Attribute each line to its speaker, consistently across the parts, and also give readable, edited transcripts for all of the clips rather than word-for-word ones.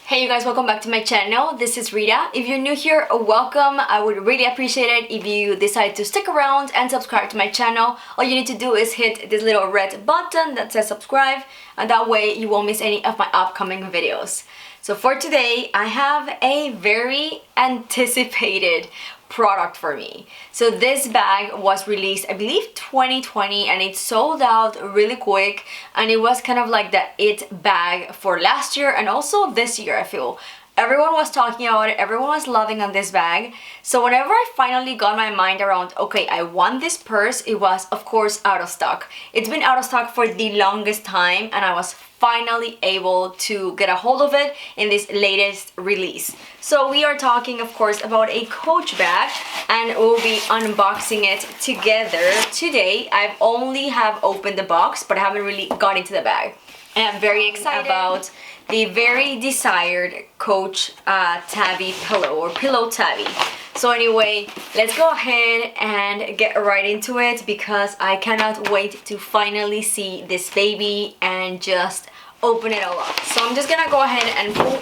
Speaker 1: Hey you guys, welcome back to my channel. This is Rita. If you're new here, welcome. I would really appreciate it if you decide to stick around and subscribe to my channel. All you need to do is hit this little red button that says subscribe, and that way you won't miss any of my upcoming videos. So for today, I have a very anticipated product for me. So this bag was released, I believe 2020, and it sold out really quick, and it was kind of like the it bag for last year and also this year. I feel everyone was talking about it, everyone was loving on this bag. So whenever I finally got my mind around, okay, I want this purse, it was of course out of stock. It's been out of stock for the longest time, and I was finally able to get a hold of it in this latest release. So we are talking of course about a Coach bag, and we'll be unboxing it together today. I've only have opened the box, but I haven't really got into the bag. And I'm very excited about the very desired Coach Tabby pillow, or pillow Tabby. So anyway, let's go ahead and get right into it, because I cannot wait to finally see this baby and just open it all up. So I'm just gonna go ahead and pull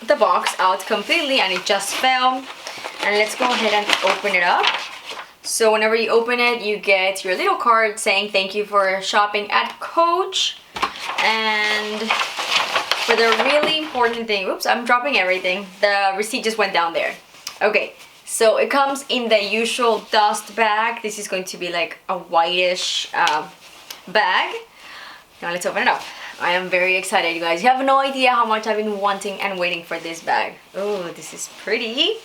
Speaker 1: the box out completely, and it just fell. And let's go ahead and open it up. So whenever you open it, you get your little card saying thank you for shopping at Coach. And for the really important thing, oops, I'm dropping everything. The receipt just went down there. Okay, so it comes in the usual dust bag. This is going to be like a whitish bag. Now let's open it up. I am very excited, you guys. You have no idea how much I've been wanting and waiting for this bag. Oh, this is pretty.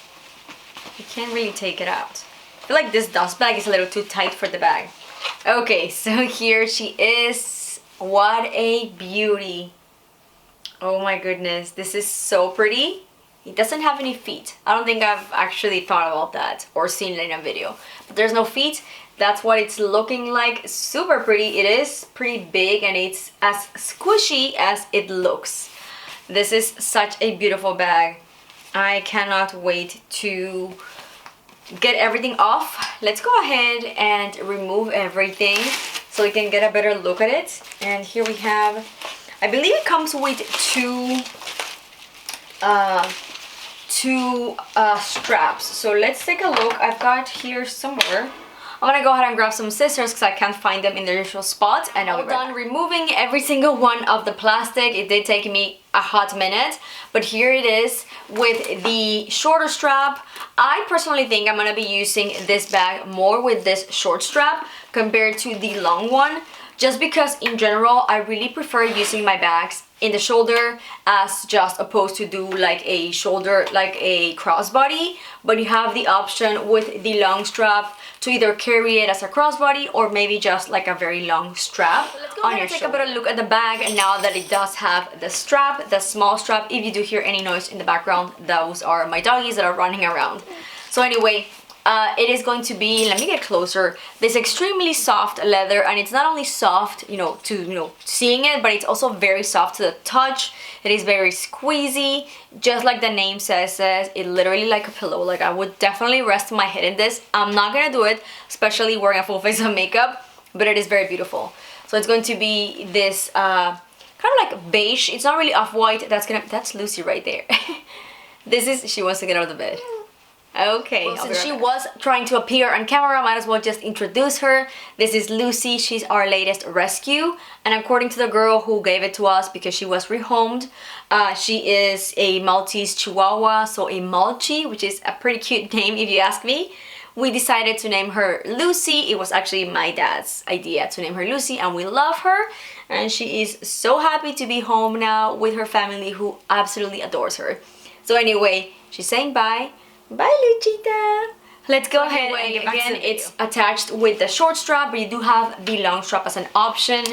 Speaker 1: You can't really take it out. I feel like this dust bag is a little too tight for the bag. Okay, so here she is. What a beauty. Oh my goodness, this is so pretty. It doesn't have any feet. I don't think I've actually thought about that or seen it in a video. But there's no feet. That's what it's looking like. Super pretty. It is pretty big, and it's as squishy as it looks. This is such a beautiful bag. I cannot wait to get everything off. Let's go ahead and remove everything so we can get a better look at it. And here we have, I believe it comes with two straps. So let's take a look. I've got here somewhere. I'm gonna go ahead and grab some scissors because I can't find them in their usual spot, and I'll be done removing every single one of the plastic. It did take me a hot minute, but here it is with the shorter strap. I personally think I'm gonna be using this bag more with this short strap compared to the long one, just because in general I really prefer using my bags in the shoulder as just opposed to do like a shoulder, like a crossbody. But you have the option with the long strap to either carry it as a crossbody or maybe just like a very long strap on your shoulder. Let's take a better look at the bag, and now that it does have the strap, the small strap. If you do hear any noise in the background, those are my doggies that are running around. So anyway, it is going to be, let me get closer, this extremely soft leather, and it's not only soft, to seeing it, but it's also very soft to the touch. It is very squeezy, just like the name says, it literally like a pillow. Like, I would definitely rest my head in this. I'm not gonna do it, especially wearing a full face of makeup, but it is very beautiful. So it's going to be this kind of like beige. It's not really off-white. That's Lucy right there. She wants to get out of the bed. Okay, well, since she was trying to appear on camera, I might as well just introduce her. This is Lucy. She's our latest rescue, and according to the girl who gave it to us, because she was rehomed, she is a Maltese Chihuahua, so a Malchi, which is a pretty cute name if you ask me. We decided to name her Lucy. It was actually my dad's idea to name her Lucy, and we love her, and she is so happy to be home now with her family, who absolutely adores her. So anyway, she's saying bye. Bye, Luchita. Let's go ahead and get back to the video. It's attached with the short strap, but you do have the long strap as an option.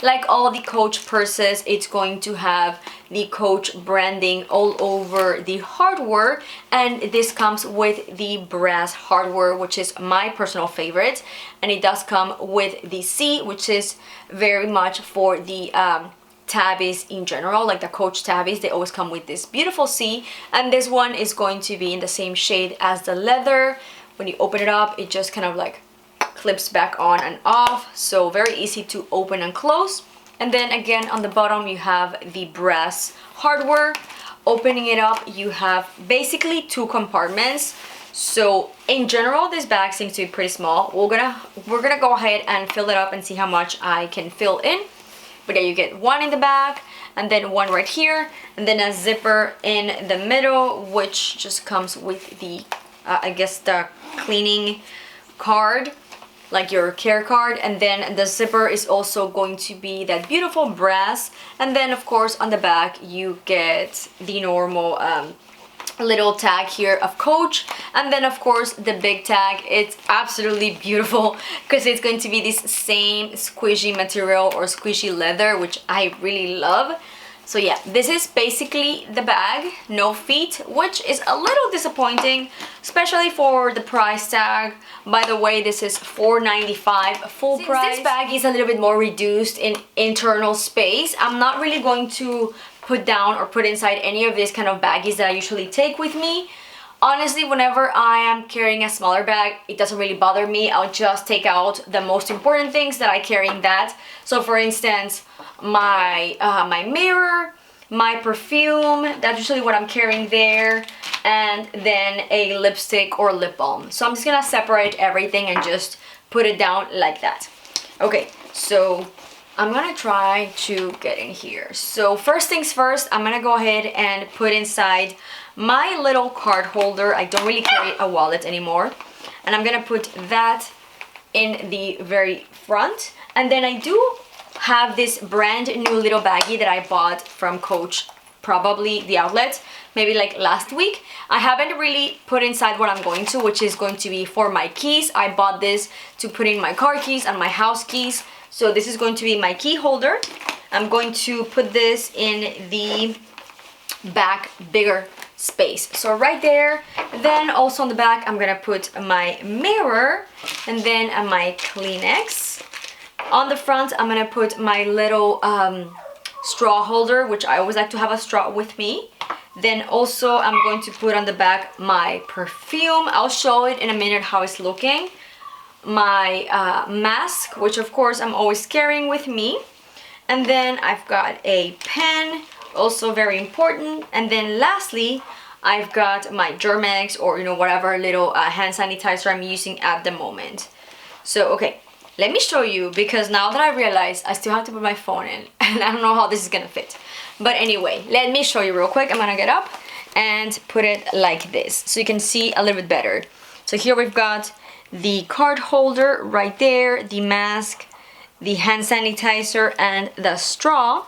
Speaker 1: Like all the Coach purses, it's going to have the Coach branding all over the hardware, and this comes with the brass hardware, which is my personal favorite. And it does come with the C, which is very much for the tabbies in general, like the Coach tabbies. They always come with this beautiful C, and this one is going to be in the same shade as the leather. When you open it up, it just kind of like clips back on and off, so very easy to open and close. And then again on the bottom you have the brass hardware. Opening it up, you have basically 2 compartments. So in general, this bag seems to be pretty small. We're gonna go ahead and fill it up and see how much I can fill in. But yeah, you get 1 in the back, and then 1 right here, and then a zipper in the middle, which just comes with the I guess the cleaning card, like your care card. And then the zipper is also going to be that beautiful brass. And then of course on the back you get the normal little tag here of Coach. And then of course the big tag. It's absolutely beautiful because it's going to be this same squishy material or squishy leather, which I really love. So yeah, this is basically the bag, no feet, which is a little disappointing, especially for the price tag. By the way, this is $4.95 full price. This bag is a little bit more reduced in internal space, I'm not really going to put down or put inside any of these kind of baggies that I usually take with me. Honestly, whenever I am carrying a smaller bag, it doesn't really bother me. I'll just take out the most important things that I carry in that. So for instance, my mirror, my perfume, that's usually what I'm carrying there, and then a lipstick or lip balm. So I'm just gonna separate everything and just put it down like that. Okay, so I'm gonna try to get in here. So first things first, I'm gonna go ahead and put inside my little card holder. I don't really carry a wallet anymore, and I'm gonna put that in the very front. And then I do have this brand new little baggie that I bought from Coach, probably the outlet, maybe like last week. I haven't really put inside what I'm going to, which is going to be for my keys. I bought this to put in my car keys and my house keys. So this is going to be my key holder. I'm going to put this in the back bigger space, so right there. Then also on the back I'm gonna put my mirror, and then my Kleenex. On the front I'm gonna put my little straw holder, which I always like to have a straw with me. Then also I'm going to put on the back my perfume. I'll show it in a minute how it's looking. My mask, which of course I'm always carrying with me. And then I've got a pen, also very important. And then lastly, I've got my Germex, or whatever little hand sanitizer I'm using at the moment. So okay, let me show you, because now that I realize I still have to put my phone in and I don't know how this is gonna fit. But anyway, let me show you real quick. I'm gonna get up and put it like this so you can see a little bit better. So here we've got the card holder right there, the mask, the hand sanitizer, and the straw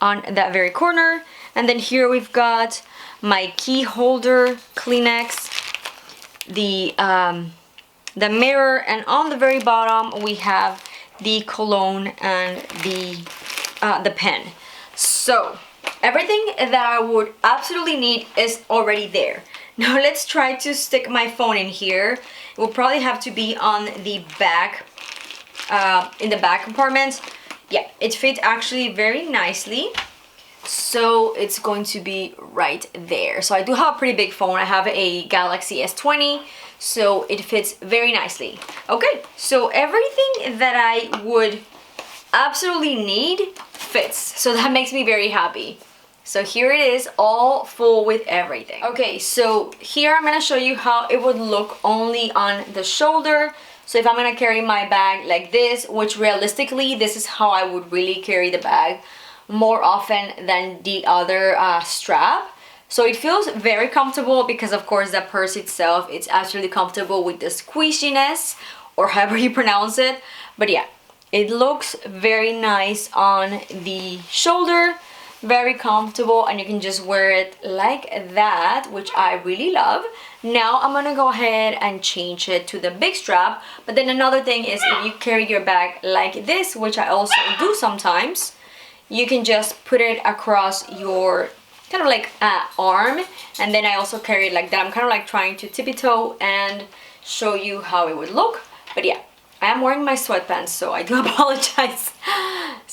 Speaker 1: on that very corner. And then here we've got my key holder, Kleenex, the mirror, and on the very bottom we have the cologne and the pen. So everything that I would absolutely need is already there. Now let's try to stick my phone in here. It will probably have to be on the back, in the back compartment. Yeah, it fits actually very nicely. So it's going to be right there. So I do have a pretty big phone. I have a Galaxy S20, so it fits very nicely. Okay, so everything that I would absolutely need fits. So that makes me very happy. So here it is, all full with everything. Okay, so here I'm gonna show you how it would look only on the shoulder. So if I'm gonna carry my bag like this, which realistically, this is how I would really carry the bag more often than the other strap. So it feels very comfortable because of course the purse itself, it's absolutely comfortable with the squishiness, or however you pronounce it. But yeah, it looks very nice on the shoulder, very comfortable, and you can just wear it like that, which I really love. Now I'm gonna go ahead and change it to the big strap. But then another thing is, if you carry your bag like this, which I also do sometimes, you can just put it across your kind of like arm, and then I also carry it like that. I'm kind of like trying to tippy-toe and show you how it would look. But yeah, I am wearing my sweatpants, so I do apologize.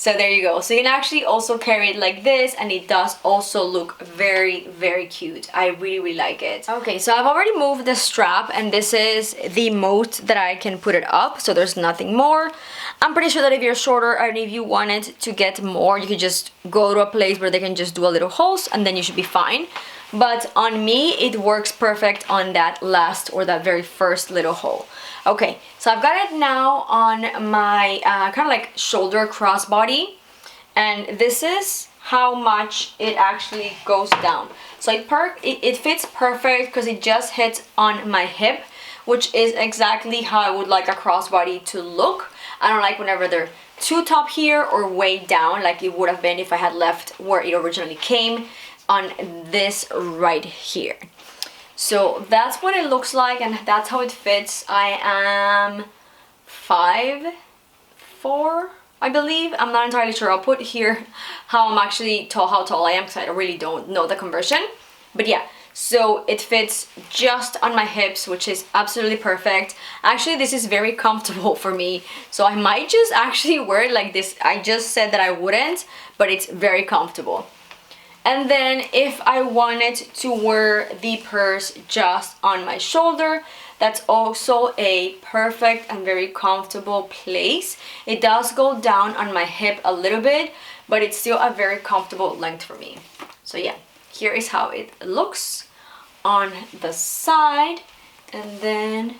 Speaker 1: So there you go. So you can actually also carry it like this, and it does also look very, very cute. I really, really like it. Okay, so I've already moved the strap, and this is the most that I can put it up, so there's nothing more. I'm pretty sure that if you're shorter and if you wanted to get more, you could just go to a place where they can just do a little holes, and then you should be fine. But on me, it works perfect on that last or that very first little hole. Okay, so I've got it now on my kind of like shoulder crossbody, and this is how much it actually goes down. So it fits perfect because it just hits on my hip, which is exactly how I would like a crossbody to look. I don't like whenever they're too top here or way down, like it would have been if I had left where it originally came on this right here. So that's what it looks like, and that's how it fits. I am 5'4", I believe. I'm not entirely sure. I'll put here how I'm actually tall, how tall I am, because I really don't know the conversion. But yeah, so it fits just on my hips, which is absolutely perfect. Actually, this is very comfortable for me, so I might just actually wear it like this. I just said that I wouldn't, but it's very comfortable. And then if I wanted to wear the purse just on my shoulder, that's also a perfect and very comfortable place. It does go down on my hip a little bit, but it's still a very comfortable length for me. So yeah, here is how it looks on the side, and then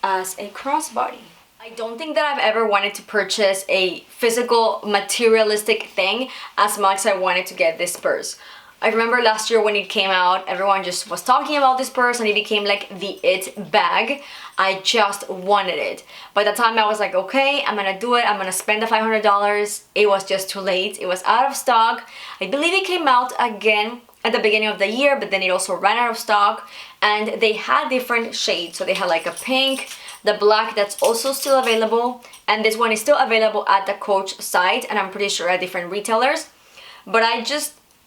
Speaker 1: as a crossbody. I don't think that I've ever wanted to purchase a physical materialistic thing as much as I wanted to get this purse. I remember last year when it came out, everyone just was talking about this purse and it became like the it bag. I just wanted it. By the time I was like, okay, I'm gonna do it, I'm gonna spend the $500, it was just too late. It was out of stock. I believe it came out again at the beginning of the year, but then it also ran out of stock, and they had different shades. So they had like a pink, the black that's also still available, and this one is still available at the Coach site, and I'm pretty sure at different retailers. But I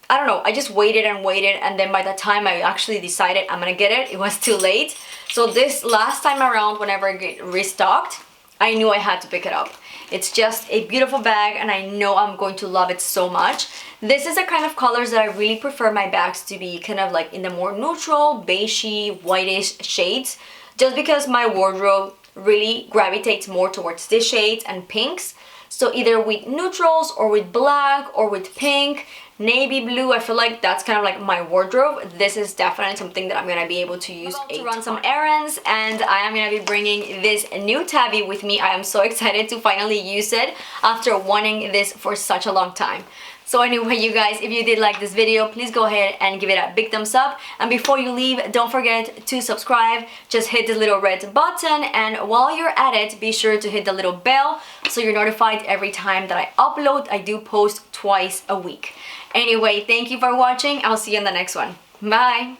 Speaker 1: don't know, I just waited and waited, and then by the time I actually decided I'm gonna get it, it was too late. So this last time around, whenever it get restocked, I knew I had to pick it up. It's just a beautiful bag, and I know I'm going to love it so much. This is the kind of colors that I really prefer my bags to be, kind of like in the more neutral, beigey, whitish shades, just because my wardrobe really gravitates more towards these shades and pinks. So either with neutrals or with black or with pink, navy blue, I feel like that's kind of like my wardrobe. This is definitely something that I'm gonna be able to use to run some errands, and I am gonna be bringing this new tabby with me. I am so excited to finally use it after wanting this for such a long time. So anyway, you guys, if you did like this video, please go ahead and give it a big thumbs up. And before you leave, don't forget to subscribe. Just hit the little red button, and while you're at it, be sure to hit the little bell so you're notified every time that I upload. I do post twice a week. Anyway, thank you for watching. I'll see you in the next one. Bye!